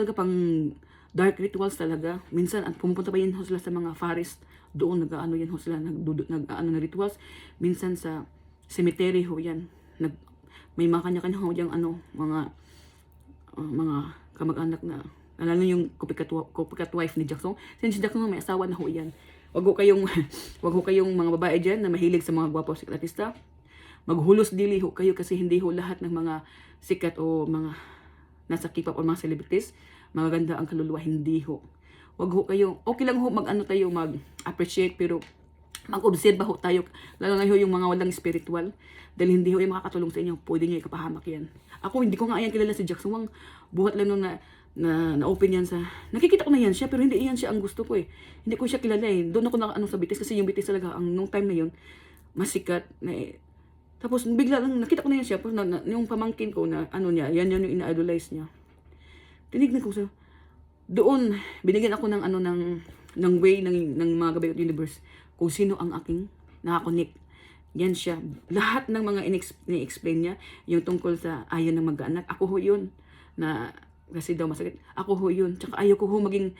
talaga pang dark rituals talaga. Minsan at pumupunta pa yan ho sila sa mga forest. Doon nag-aano yan ho sila, nag-aano na rituals. Minsan sa cemetery ho yan. May mga kanya-kanya ho diyang ano, mga kamag-anak na, lalo yung copycat wife ni Jackson. Since si Jackson may asawa na ho yan. Wag ho kayong, wag ho kayong mga babae dyan na mahilig sa mga gwapo sikat artista. Maghulos dili ho kayo kasi hindi ho lahat ng mga sikat o mga nasa K-pop o mga celebrities magaganda ang kaluluwa, hindi ho. Wag ho kayo, okay lang ho mag-ano tayo, mag-appreciate, pero mag-observe ho tayo, lalo na ho yung mga walang spiritual, dahil hindi ho yung makakatulong sa inyo, pwede nyo ikapahamak yan. Ako, hindi ko nga yan kilala si Jackson Wang, buhat lang nung na-open yan sa, nakikita ko na yan siya, pero hindi yan siya ang gusto ko eh. Hindi ko siya kilala eh. Doon ako na sa BTS, kasi yung BTS talaga, nung time na yun, masikat na eh. Tapos bigla lang, nakita ko na yan siya, yung pamangkin ko na, ano niya, yan yung ina-idolize niya. Tinignan ko sa doon, binigyan ako ng ano ng way ng mga Gabay Universe kung sino ang aking nakakonek. Yan siya. Lahat ng mga ini-explain niya, yung tungkol sa ayaw na mag-anak. Ako ho yun. Na, kasi daw masakit. Ako ho yun. Tsaka ayaw ko ho maging,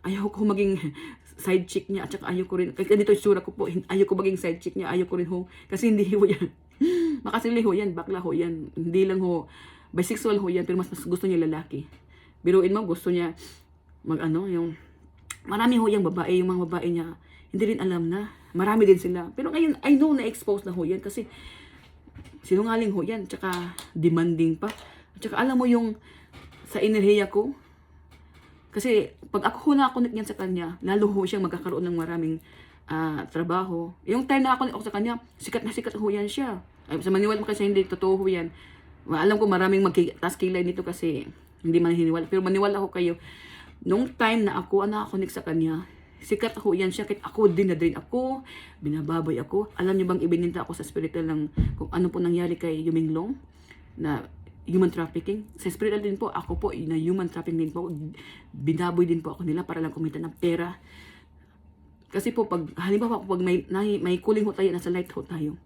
ayaw ko ho maging side chick niya. At tsaka ayaw ko rin, kasi dito yung sura ko po, ayaw ko maging side chick niya. Ayaw ko rin ho. Kasi hindi ho yan. Makasili ho yan. Bakla ho yan. Hindi lang ho. Bisexual ho yan, pero mas gusto niya lalaki. Biruin mo, gusto niya yung marami ho yung babae, yung mga babae niya, hindi rin alam na, marami din sila. Pero ngayon, I know na-expose na ho yan, kasi sinungaling ho yan, tsaka demanding pa. Tsaka alam mo yung, sa enerhiya ko, kasi pag ako ho na-connect yan sa kanya, lalo ho siyang magkakaroon ng maraming trabaho. Yung time na ako sa kanya, sikat na sikat ho yan siya. Ay, sa maniwala mo kasi hindi, totoo ho yan. Alam ko maraming magtaas kilay nito kasi hindi man hiniwala. Pero maniwala ko kayo, nung time na ako connect sa kanya, sikat ako yan siya. Kahit ako din na din ako, binababoy ako. Alam niyo bang ibininta ako sa spiritual ng kung ano po nangyari kay Yuming Long na human trafficking. Sa spiritual din po, ako po na human trafficking din po. Binaboy din po ako nila para lang kumita ng pera. Kasi po, pag halimbawa pag may kuling ho tayo, nasa light ho tayo,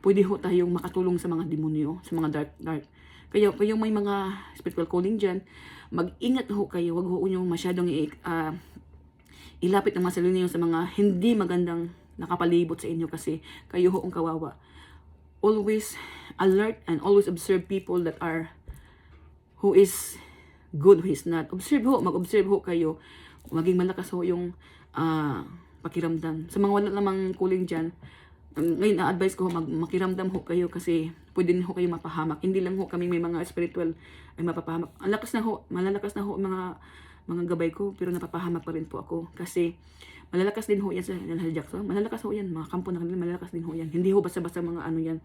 pwede ho tayong makatulong sa mga demonyo, sa mga dark. Kaya may mga spiritual calling dyan, mag-ingat ho kayo, wag ho nyo masyadong ilapit ng mga sarili niyo sa mga hindi magandang nakapalibot sa inyo kasi kayo ho ang kawawa. Always alert and always observe people that are, who is good, who is not. Mag-observe ho kayo, maging malakas ho yung pakiramdam. Sa mga wala namang calling dyan, ngayon, na-advise ko makiramdam ho kayo kasi pwede ho kayo mapahamak. Hindi lang ho kami may mga spiritual ay mapapahamak. Malalakas na ho mga gabay ko, pero napapahamak pa rin po ako. Kasi malalakas din ho yan sa Jackson. Malalakas ho yan, mga kampo na kanila, malalakas din ho yan. Hindi ho basta-basta mga ano yan.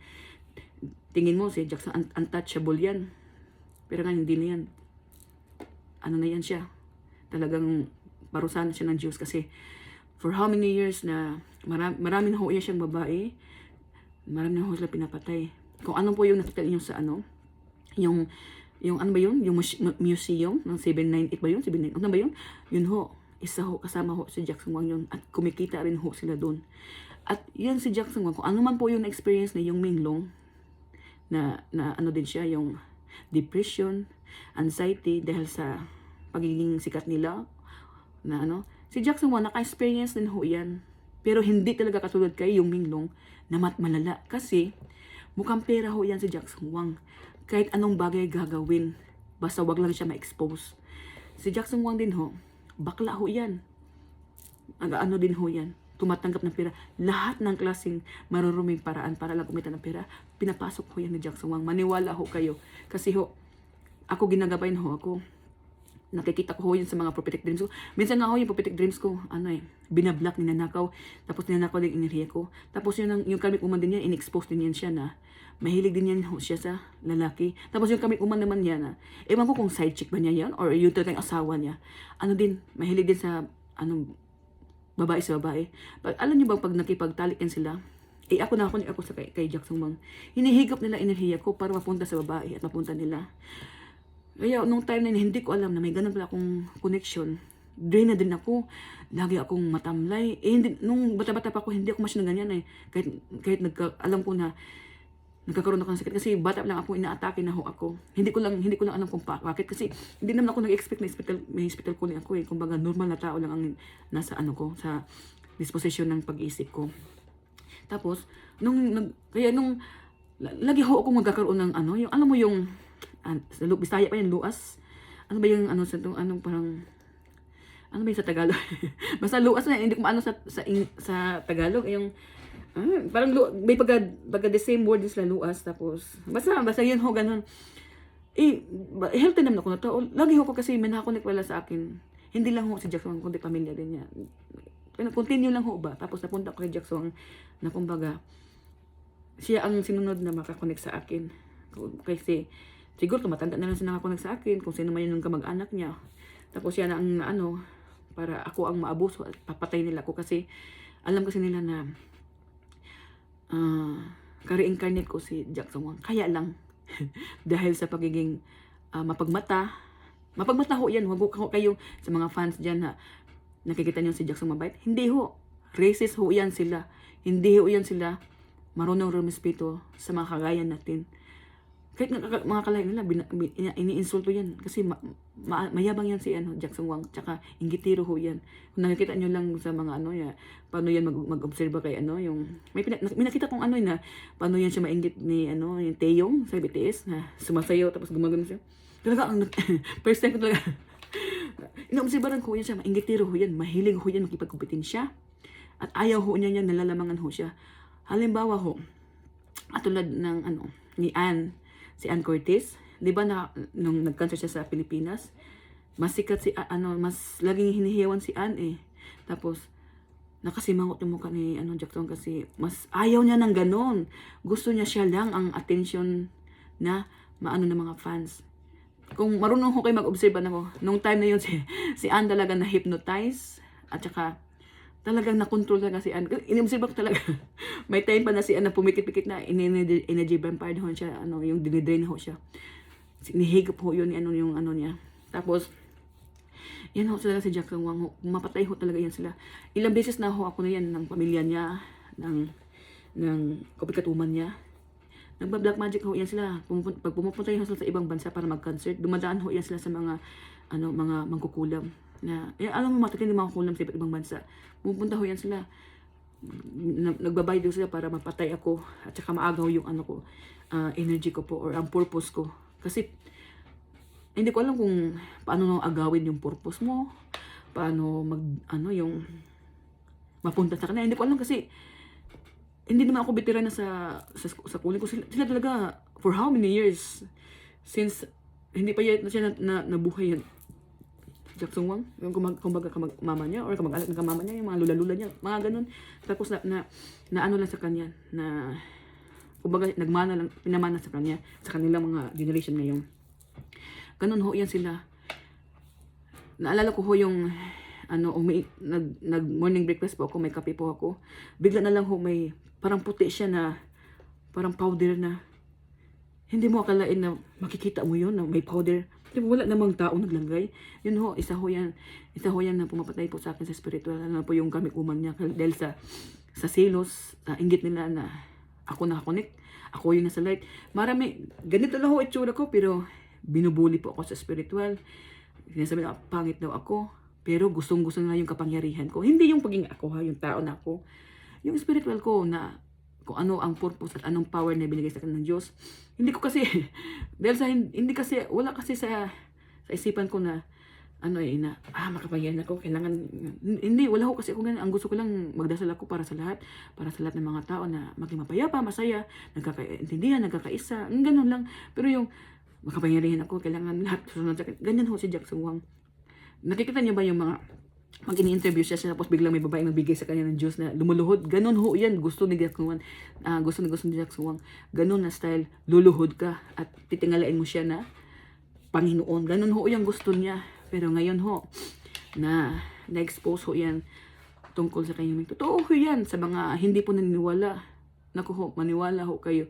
Tingin mo si Jackson, untouchable yan. Pero nga hindi na yan. Ano na yan siya. Talagang parusahan siya ng Diyos kasi for how many years na marami na ho yan siyang babae, marami na ho sila pinapatay. Kung ano po yung nakita niyo sa ano, yung ano ba yun? Yung museum ng 798 ba yun? 798, ano ba yun? Yun ho, isa ho, kasama ho si Jackson Wang yun at kumikita rin ho sila doon. At yan si Jackson Wang, kung ano man po yung experience na yung Minglong, na ano din siya, yung depression, anxiety, dahil sa pagiging sikat nila, na ano, si Jackson Wang naka-experience din ho yan. Pero hindi talaga katulad kay yung Minglong na malala. Kasi mukhang pera ho yan si Jackson Wang. Kahit anong bagay gagawin. Basta wag lang siya ma-expose. Si Jackson Wang din ho, bakla ho yan. Ano din ho yan. Tumatanggap ng pera. Lahat ng klaseng maruruming paraan para lang kumita ng pera, pinapasok ho yan ni Jackson Wang. Maniwala ho kayo. Kasi ho, ako ginagabayan ho ako. Nakikita ko ho yun sa mga prophetic dreams ko. Minsan nga ho yung prophetic dreams ko, binablock, ninanakaw. Tapos ninanakaw din enerhiya ko. Tapos yung karmic woman din yan, in-expose din yan siya na mahilig din yan ho siya sa lalaki. Tapos yung karmic woman naman yan na, ewan ko kung side chick ba niya yan or yung talagang asawa niya. Ano din, mahilig din sa, babae sa babae. Alam niyo ba pag nakipagtalikan sila, ako sa kay Jackson Wang, hinihigop nila enerhiya ko para mapunta sa babae at mapunta nila. Kaya nung time na yun, hindi ko alam na may ganun pala akong connection. Drain na din ako. Lagi akong matamlay. Nung bata-bata pa ako, hindi ako masyadong ganyan eh. Kahit alam ko na nagkakaroon ako ng sakit kasi bata lang ako, inaatake na ho ako. Hindi ko lang alam kung bakit kasi hindi naman ako nag-expect na may hospital calling ako eh. Kumbaga normal na tao lang ang nasa ano ko, sa disposition ng pag-iisip ko. Tapos kaya nung lagi ho ako magkakaroon ng ano, yung alam mo yung sa Bisaya pa yan, luas. Ano ba yung ano sa anong parang ano ba yung sa Tagalog? Basta luas na, hindi ko maano sa Tagalog, yung parang may pagka the same word is luas, tapos basta yun ho, ganun. Healthy naman ako na tao. Lagi ho ko kasi may nakakonek wala sa akin. Hindi lang ho si Jackson, kundi pamilya din niya. Continue lang ho ba? Tapos napunta ko kay Jackson na kumbaga, siya ang sinunod na makakonek sa akin. Kasi siguro tumatanda na lang siya nakakonek sa akin, kung sino man yung kamag-anak niya. Tapos siya na ang ano, para ako ang maabuso at papatay nila ako kasi alam kasi nila na ka-reincarnate ko si Jackson Wang. Kaya lang, dahil sa pagiging mapagmata ho yan. Huwag ho kayo sa mga fans dyan na nakikita niyo si Jackson mabait. Hindi ho. Racist ho yan sila. Hindi ho yan sila marunong rumispeto sa mga kagaya natin. Kahit mga kalahin nila, iniinsulto yan. Kasi mayabang yan si Jackson Wang. Tsaka inggitiro ho yan. Kung nakikita nyo lang sa mga ano, paano yan mag-obserba kay yung... May nakita kong na paano yan siya mainggit ni yung Taeyong sa BTS na sumasayaw tapos gumagano siya. Talaga, first time ko talaga. Ina-obserbaran ko yan siya, mainggitiro ho yan. Mahilig ho yan, makipagkumpitin siya. At ayaw ho niya nalalamangan ho siya. Halimbawa ho, atulad ng ni Ann, si Ann Curtis, 'di ba na nung nag-cancer siya sa Pilipinas, mas sikat si mas laging hinihiyawan si Ann eh. Tapos nakasimangot yung mukha ni Jackson kasi mas ayaw niya ng ganon. Gusto niya siya lang ang attention na maano ng mga fans. Kung marunong ho kayo mag-observe ako, nung time na yun si Ann talaga na-hypnotize at saka talagang na-control talaga si Ann. In-observe ko talaga. May time pa na si Ann na pumikit-pikit na energy vampire ho siya. Yung dinidrain ho siya. Nihigop ho yun yung niya. Tapos, yan ho talaga si Jackson Wang ho. Mapatay ho talaga yan sila. Ilang beses na ho ako na yan ng pamilya niya, ng kapikatuman niya. Nagba-black magic ho yan sila. Pag pumupunta yan sila sa ibang bansa para mag-concert, dumadaan ho yan sila sa mga mangkukulam. Alam mo matakin yung mga kulam sa iba't ibang bansa. Pupunta ho yan sila. Nagbabayad sila para mapatay ako at saka maagaw yung energy ko po or ang purpose ko. Kasi hindi ko alam kung paano agawin yung purpose mo. Paano yung mapunta sa kanila. Hindi ko alam kasi hindi naman ako veteran na sa kuling ko. Sila talaga for how many years since hindi pa yet na siya nabuhay yan. Jackson Wang, yung kumbaga kamag-mama niya or kamag-anak ng kamama niya, yung mga lula-lula niya, mga ganun. Tapos na ano lang sa kanya, na kumbaga pinamana sa kanya, sa kanilang mga generation ngayon. Ganun ho yan sila. Naalala ko ho yung nag morning breakfast po ako, may kape po ako. Bigla na lang ho may parang puti siya na parang powder na hindi mo akalain na makikita mo yun na may powder. Diba, wala namang tao naglagay. Yun ho, isa ho yan na pumapatay po sa akin sa spiritual. Ano po yung kamikuman niya dahil sa selos, inggit nila na ako nakakonek, ako yung nasa light. Marami, ganito lang ho itsura ko, pero binubuli po ako sa spiritual. Sinasabi na pangit daw ako, pero gustong-gusto na yung kapangyarihan ko. Hindi yung paging ako yung tao na ako. Yung spiritual ko na kung ano ang purpose at anong power na binigay sa akin ng Diyos. Hindi ko kasi, dahil sa hindi kasi, wala kasi sa isipan ko na, makapangyarihan ako, kailangan, hindi, wala ko kasi ako ganun. Ang gusto ko lang, magdasal ako para sa lahat ng mga tao na maging mapayapa, masaya, nagkakaintindihan, nagkakaisa, ganun lang. Pero yung, makapangyarihan ako, kailangan lahat, ganyan ho si Jackson Wang. Nakikita niyo ba yung mga, pag ini-interview siya tapos biglang may babaeng nagbigay sa kanya ng Diyos na lumuluhod. Ganun ho yan. Gusto ni Jackson Wang. Gusto ni Jackson Wang. Ganun na style. Luluhod ka at titingalain mo siya na Panginoon. Ganun ho yan gusto niya. Pero ngayon ho, na-expose ho yan tungkol sa kanyang. Totoo ho yan sa mga hindi po naniniwala. Naku ho, maniwala ho kayo.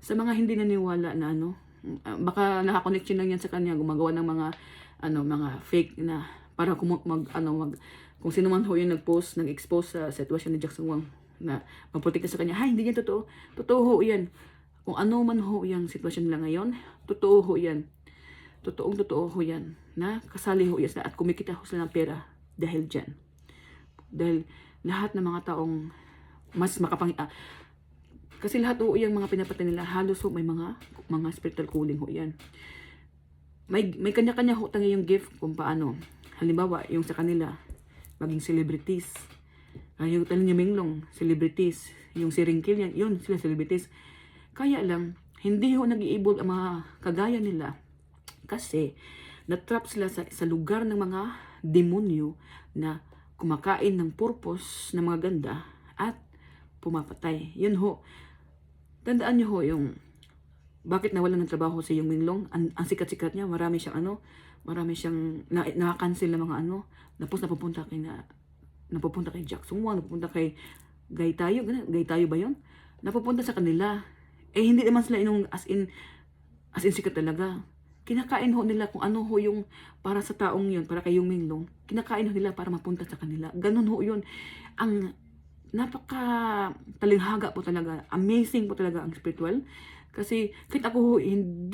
Sa mga hindi naniniwala na baka nakakonnection lang yan sa kanya. Gumagawa ng mga fake na para kung sino man ho yung nag-expose sa sitwasyon ni Jackson Wang na magprotekta sa kanya, hindi yan totoo. Totoo ho yan. Kung ano man ho yung sitwasyon nila ngayon, totoo ho yan. Totoo ho yan. Na kasali ho yan sila at kumikita ho sila ng pera dahil dyan. Dahil lahat ng mga taong mas kasi lahat ho yung mga pinapatay nila, halos ho may mga spiritual calling ho yan. May kanya-kanya ho tayo yung gift kung paano. Halimbawa, yung sa kanila, maging celebrities. Yung tayo niya Minglong, celebrities. Yung si Ringkil yan, yun sila celebrities. Kaya lang, hindi ho nag-iibol ang mga kagaya nila. Kasi, natrap sila sa lugar ng mga demonyo na kumakain ng purpose ng mga ganda at pumapatay. Yun ho. Tandaan nyo ho yung bakit nawalan ng trabaho si Yung Minglong. Ang sikat-sikat niya, marami siyang nakakancel na mga tapos napupunta kay Jack Sungwang, napupunta kay Gay Tayo ba yun? Napupunta sa kanila. Hindi naman sila as in sikat talaga. Kinakain ho nila kung ano ho yung para sa taong yun, para kay Yung Minglong. Kinakain ho nila para mapunta sa kanila. Ganun ho yun. Ang napaka talinghaga po talaga. Amazing po talaga ang spiritual. Kasi kahit ako ho, hindi